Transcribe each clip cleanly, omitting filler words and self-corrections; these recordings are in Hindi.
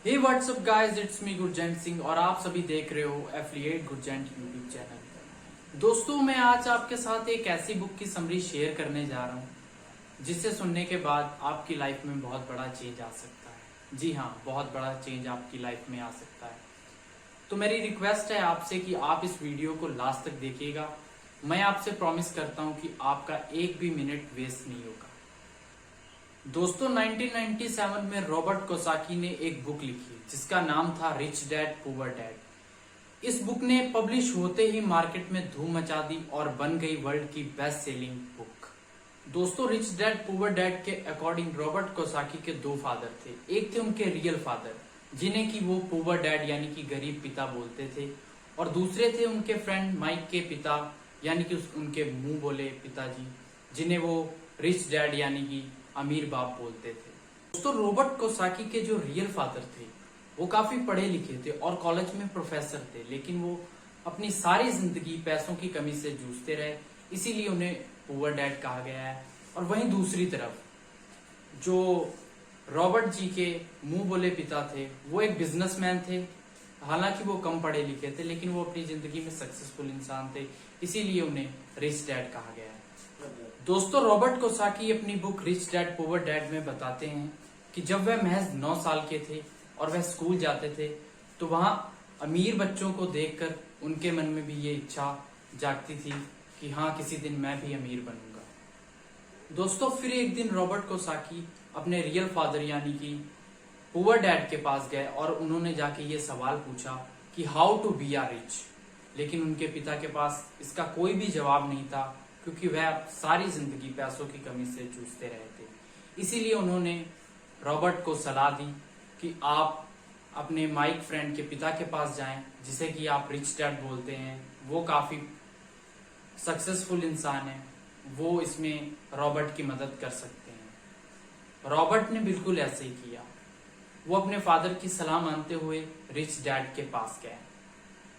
Hey what's up guys, it's me Gurjant Singh और आप सभी देख रहे हो एफिलिएट गुरजंट यूट्यूब चैनल। दोस्तों, मैं आज आपके साथ एक ऐसी बुक की समरी शेयर करने जा रहा हूँ जिसे सुनने के बाद आपकी लाइफ में बहुत बड़ा चेंज आ सकता है। जी हाँ, बहुत बड़ा चेंज आपकी लाइफ में आ सकता है। तो मेरी रिक्वेस्ट है आपसे कि आप इस वीडियो को लास्ट तक देखिएगा। मैं आपसे प्रॉमिस करता हूँ कि आपका एक भी मिनट वेस्ट नहीं होगा। दोस्तों, 1997 में रॉबर्ट कोसाकी ने एक बुक लिखी जिसका नाम था रिच डैड पुअर डैड। इस बुक ने पब्लिश होते ही मार्केट में धूम मचा दी और बन गई वर्ल्ड की बेस्ट सेलिंग बुक। दोस्तों, रिच डैड पुअर डैड के अकॉर्डिंग रॉबर्ट कोसाकी के दो फादर थे। एक थे उनके रियल फादर जिन्हें कि वो पुअर डैड यानी कि गरीब पिता बोलते थे, और दूसरे थे उनके फ्रेंड माइक के पिता यानी कि उनके मुंह बोले पिताजी जिन्हें वो रिच डैड यानी कि अमीर बाप बोलते थे। दोस्तों, रॉबर्ट कोसाकी के जो रियल फादर थे वो काफी पढ़े लिखे थे और कॉलेज में प्रोफेसर थे, लेकिन वो अपनी सारी जिंदगी पैसों की कमी से जूझते रहे, इसीलिए उन्हें पुअर डैड कहा गया है। और वहीं दूसरी तरफ जो रॉबर्ट जी के मुंह बोले पिता थे वो एक बिजनेसमैन थे। हालांकि वो कम पढ़े लिखे थे, लेकिन वो अपनी जिंदगी में सक्सेसफुल इंसान थे, इसीलिए उन्हें रिच डैड कहा गया है। दोस्तों, रॉबर्ट कोसाकी अपनी book rich dad poor dad में बताते हैं कि जब वह महज 9 साल के थे और वह स्कूल जाते थे तो वहां अमीर बच्चों को देखकर उनके मन में भी ये इच्छा जागती थी कि हाँ, किसी दिन मैं भी अमीर बनूंगा। दोस्तों, फिर एक दिन रॉबर्ट कोसाकी अपने रियल फादर यानी कि पुअर डैड के पास गए और उन्होंने जाके ये सवाल पूछा कि how to be a rich. लेकिन उनके पिता के पास इसका कोई भी जवाब नहीं था, क्योंकि वह सारी जिंदगी पैसों की कमी से जूझते रहे थे। इसीलिए उन्होंने रॉबर्ट को सलाह दी कि आप अपने माइक फ्रेंड के पिता के पास जाएं, जिसे कि आप रिच डैड बोलते हैं। वो काफी सक्सेसफुल इंसान है, वो इसमें रॉबर्ट की मदद कर सकते हैं। रॉबर्ट ने बिल्कुल ऐसे ही किया। वो अपने फादर की सलाह मानते हुए रिच डैड के पास गए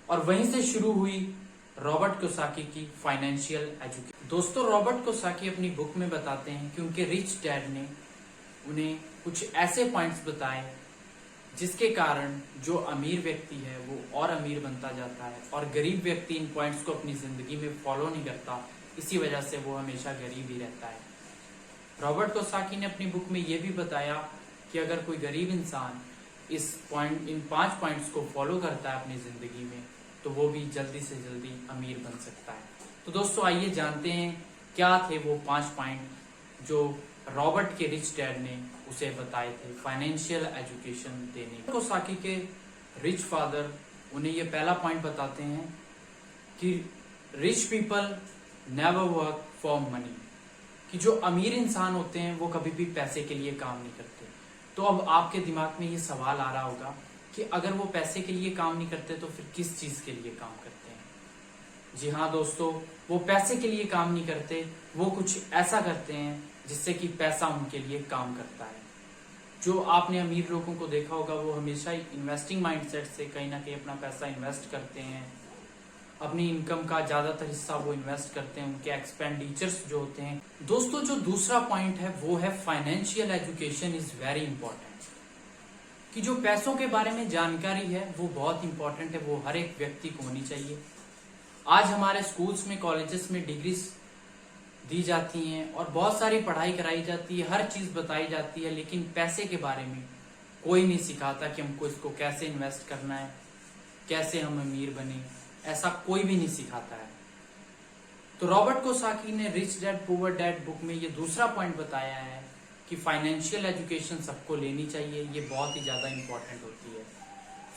और वहीं से शुरू हुई रॉबर्ट कोसाकी की फाइनेंशियल एजुकेशन। दोस्तों, रॉबर्ट कोसाकी अपनी बुक में बताते हैं कि उनके रिच डैड ने उन्हें कुछ ऐसे पॉइंट्स बताए जिसके कारण जो अमीर व्यक्ति है वो और अमीर बनता जाता है और गरीब व्यक्ति इन पॉइंट्स को अपनी जिंदगी में फॉलो नहीं करता, इसी वजह से वो हमेशा गरीब ही रहता है। रॉबर्ट कोसाकी ने अपनी बुक में ये भी बताया कि अगर कोई गरीब इंसान इन 5 पॉइंट्स को फॉलो करता है अपनी जिंदगी में तो वो भी जल्दी से जल्दी अमीर बन सकता है। तो दोस्तों, आइए जानते हैं क्या थे वो 5 पॉइंट जो रॉबर्ट के रिच डैड ने उसे बताए थे फाइनेंशियल एजुकेशन देने को। कोसाकी के रिच फादर उन्हें ये पहला पॉइंट बताते हैं कि rich people never work for money, कि जो अमीर इंसान होते हैं वो कभी भी पैसे के लिए काम नहीं करते। तो अब आपके दिमाग में ये सवाल आ रहा होगा कि अगर वो पैसे के लिए काम नहीं करते तो फिर किस चीज के लिए काम करते हैं। जी हाँ दोस्तों, वो पैसे के लिए काम नहीं करते, वो कुछ ऐसा करते हैं जिससे कि पैसा उनके लिए काम करता है। जो आपने अमीर लोगों को देखा होगा वो हमेशा इन्वेस्टिंग माइंडसेट से कहीं ना कहीं अपना पैसा इन्वेस्ट करते हैं। अपनी इनकम का ज्यादातर हिस्सा वो इन्वेस्ट करते हैं, उनके एक्सपेंडिचर्स जो होते हैं। दोस्तों, जो दूसरा पॉइंट है वो है financial education is very important, कि जो पैसों के बारे में जानकारी है वो बहुत इंपॉर्टेंट है, वो हर एक व्यक्ति को होनी चाहिए। आज हमारे स्कूल्स में, कॉलेजेस में डिग्रीज दी जाती हैं और बहुत सारी पढ़ाई कराई जाती है, हर चीज बताई जाती है, लेकिन पैसे के बारे में कोई नहीं सिखाता कि हमको इसको कैसे इन्वेस्ट करना है, कैसे हम अमीर बने, ऐसा कोई भी नहीं सिखाता है। तो रॉबर्ट कोसाकी ने rich dad poor dad book में ये दूसरा पॉइंट बताया है कि फाइनेंशियल एजुकेशन सबको लेनी चाहिए, ये बहुत ही ज्यादा इंपॉर्टेंट होती है।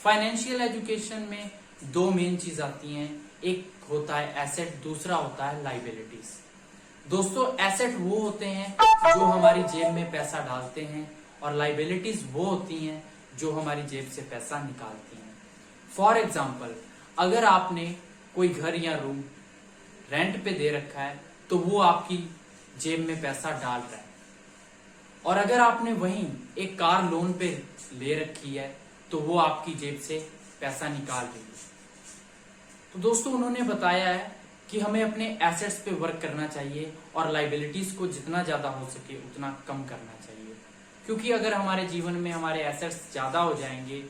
फाइनेंशियल एजुकेशन में 2 मेन चीज आती हैं, एक होता है एसेट, दूसरा होता है लाइबिलिटीज। दोस्तों, एसेट वो होते हैं जो हमारी जेब में पैसा डालते हैं और लाइबिलिटीज वो होती हैं जो हमारी जेब से पैसा निकालती हैं। फॉर एग्जाम्पल, अगर आपने कोई घर या रूम रेंट पे दे रखा है तो वो आपकी जेब में पैसा डाल रहा है, और अगर आपने वहीं एक कार लोन पे ले रखी है तो वो आपकी जेब से पैसा निकाल रही है। तो दोस्तों, उन्होंने बताया है कि हमें अपने एसेट्स पे वर्क करना चाहिए और लाइबिलिटीज को जितना ज्यादा हो सके उतना कम करना चाहिए। क्योंकि अगर हमारे जीवन में हमारे एसेट्स ज्यादा हो जाएंगे,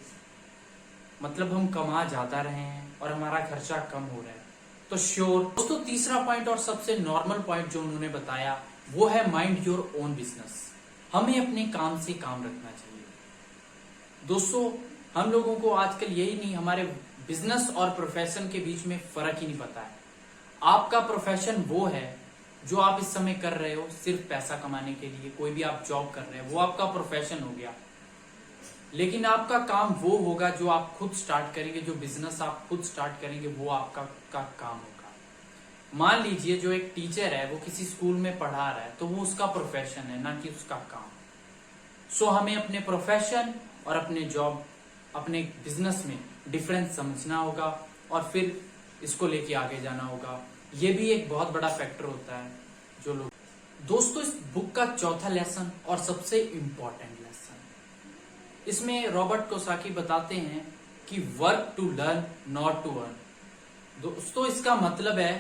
मतलब हम कमा ज्यादा रहे हैं और हमारा खर्चा कम हो रहा है, तो श्योर। दोस्तों तीसरा पॉइंट और सबसे नॉर्मल पॉइंट जो उन्होंने बताया वो है माइंड योर ओन बिजनेस। हमें अपने काम से काम रखना चाहिए। दोस्तों हम लोगों को आजकल यही नहीं, हमारे बिजनेस और प्रोफेशन के बीच में फर्क ही नहीं पता है। आपका प्रोफेशन वो है जो आप इस समय कर रहे हो सिर्फ पैसा कमाने के लिए, कोई भी आप जॉब कर रहे हो वो आपका प्रोफेशन हो गया। लेकिन आपका काम वो होगा जो आप खुद स्टार्ट करेंगे, जो बिजनेस आप खुद स्टार्ट करेंगे वो आपका काम होगा। मान लीजिए जो एक टीचर है वो किसी स्कूल में पढ़ा रहा है तो वो उसका प्रोफेशन है, ना कि उसका काम। सो हमें अपने प्रोफेशन और अपने जॉब, अपने बिजनेस में डिफरेंस समझना होगा और फिर इसको लेके आगे जाना होगा। ये भी एक बहुत बड़ा फैक्टर होता है जो लोग। दोस्तों इस बुक का चौथा लेसन और सबसे इंपॉर्टेंट लेसन, इसमें रॉबर्ट कोसाकी बताते हैं कि work to learn not to earn. दोस्तों इसका मतलब है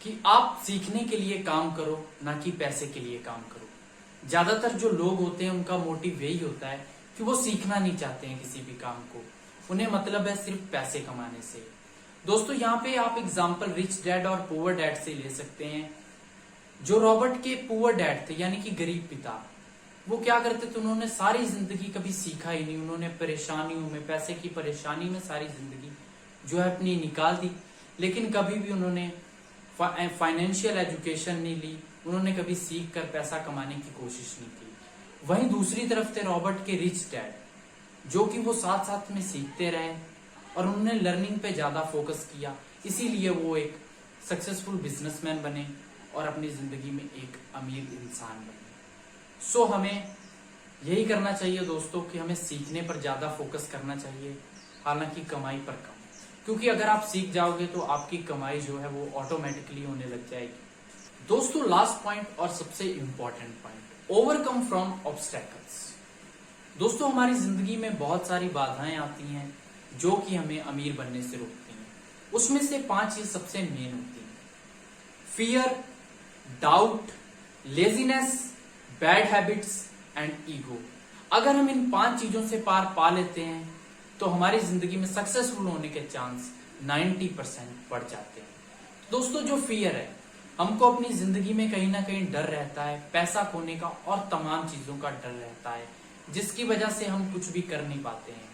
कि आप सीखने के लिए काम करो, ना कि पैसे के लिए काम करो। ज्यादातर जो लोग होते हैं उनका मोटिव यही होता है कि वो सीखना नहीं चाहते हैं किसी भी काम को, उन्हें मतलब है सिर्फ पैसे कमाने से। दोस्तों यहाँ पे आप एग्जाम्पल रिच डैड और पुअर डैड से ले सकते हैं। जो रॉबर्ट के पुअर डैड थे यानी कि गरीब पिता, वो क्या करते थे, उन्होंने सारी जिंदगी कभी सीखा ही नहीं। उन्होंने परेशानियों में, पैसे की परेशानी में सारी जिंदगी जो है अपनी निकाल दी, लेकिन कभी भी उन्होंने फाइनेंशियल एजुकेशन नहीं ली, उन्होंने कभी सीख कर पैसा कमाने की कोशिश नहीं की। वहीं दूसरी तरफ थे रॉबर्ट के रिच डैड, जो कि वो साथ साथ में सीखते रहे और उन्होंने लर्निंग पे ज्यादा फोकस किया, इसीलिए वो एक सक्सेसफुल बिजनेसमैन बने और अपनी जिंदगी में एक अमीर इंसान बने। सो हमें यही करना चाहिए दोस्तों कि हमें सीखने पर ज्यादा फोकस करना चाहिए, हालांकि कमाई पर कम, क्योंकि अगर आप सीख जाओगे तो आपकी कमाई जो है वो ऑटोमेटिकली होने लग जाएगी। दोस्तों लास्ट पॉइंट और सबसे important point, overcome from obstacles. दोस्तों हमारी जिंदगी में बहुत सारी बाधाएं आती हैं जो कि हमें अमीर बनने से रोकती हैं। उसमें से 5 चीज सबसे मेन होती हैं: fear, doubt, laziness, bad habits and ego. अगर हम इन 5 चीजों से पार पा लेते हैं तो हमारी जिंदगी में सक्सेसफुल होने के चांस 90% बढ़ जाते हैं। दोस्तों जो फियर है, हमको अपनी जिंदगी में कहीं ना कहीं डर रहता है, पैसा खोने का और तमाम चीजों का डर रहता है, जिसकी वजह से हम कुछ भी कर नहीं पाते हैं।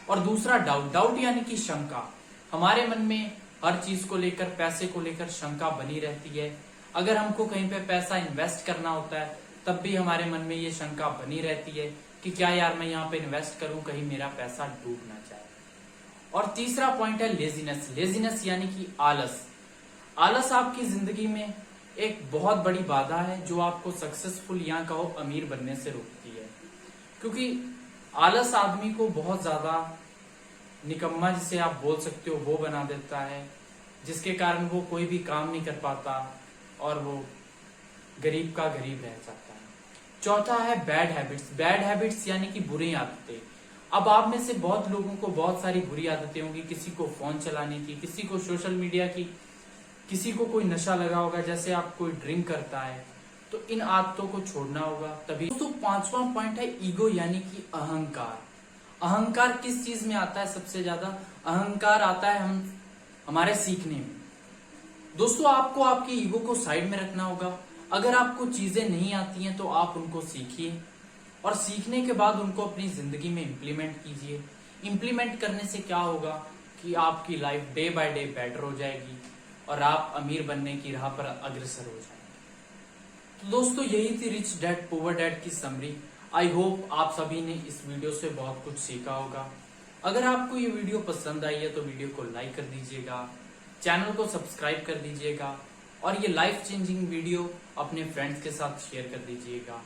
और दूसरा डाउट, डाउट यानी कि शंका। हमारे मन में हर चीज को लेकर, पैसे को लेकर शंका बनी रहती है। अगर हमको कहीं पे पैसा इन्वेस्ट करना होता है तब भी हमारे मन में ये शंका बनी रहती है कि क्या यार मैं यहाँ पे इन्वेस्ट करूं, कहीं मेरा पैसा डूब ना जाए। और तीसरा पॉइंट है लेजीनेस। लेजीनेस यानी कि आलस। आलस आपकी जिंदगी में एक बहुत बड़ी बाधा है जो आपको सक्सेसफुल या कहो अमीर बनने से रोकती है, क्योंकि आलस आदमी को बहुत ज्यादा निकम्मा, जिसे आप बोल सकते हो, वो बना देता है, जिसके कारण वो कोई भी काम नहीं कर पाता और वो गरीब का गरीब रह जाता है। चौथा है बैड हैबिट्स। बैड हैबिट्स यानी कि बुरी आदतें। अब आप में से बहुत लोगों को बहुत सारी बुरी आदतें होंगी, किसी को फोन चलाने की, किसी को सोशल मीडिया की, किसी को कोई नशा लगा होगा, जैसे आप कोई ड्रिंक करता है, तो इन आदतों को छोड़ना होगा तभी। दोस्तों 5वां पॉइंट है ईगो यानी कि अहंकार। अहंकार किस चीज में आता है सबसे ज्यादा? अहंकार आता है हमारे सीखने में। दोस्तों आपको आपकी ईगो को साइड में रखना होगा। अगर आपको चीजें नहीं आती हैं तो आप उनको सीखिए और सीखने के बाद उनको अपनी जिंदगी में इम्प्लीमेंट कीजिए। इम्प्लीमेंट करने से क्या होगा कि आपकी life day by day better हो जाएगी और आप अमीर बनने की राह पर अग्रसर हो जाएंगे। तो दोस्तों यही थी रिच डैड पुअर डैड की समरी। आई होप आप सभी ने इस वीडियो से बहुत कुछ सीखा होगा। अगर आपको ये वीडियो पसंद आई है तो वीडियो को लाइक कर दीजिएगा, चैनल को सब्सक्राइब कर दीजिएगा और ये लाइफ चेंजिंग वीडियो अपने फ्रेंड्स के साथ शेयर कर दीजिएगा।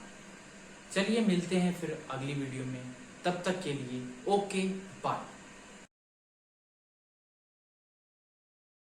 चलिए मिलते हैं फिर अगली वीडियो में, तब तक के लिए ओके बाय।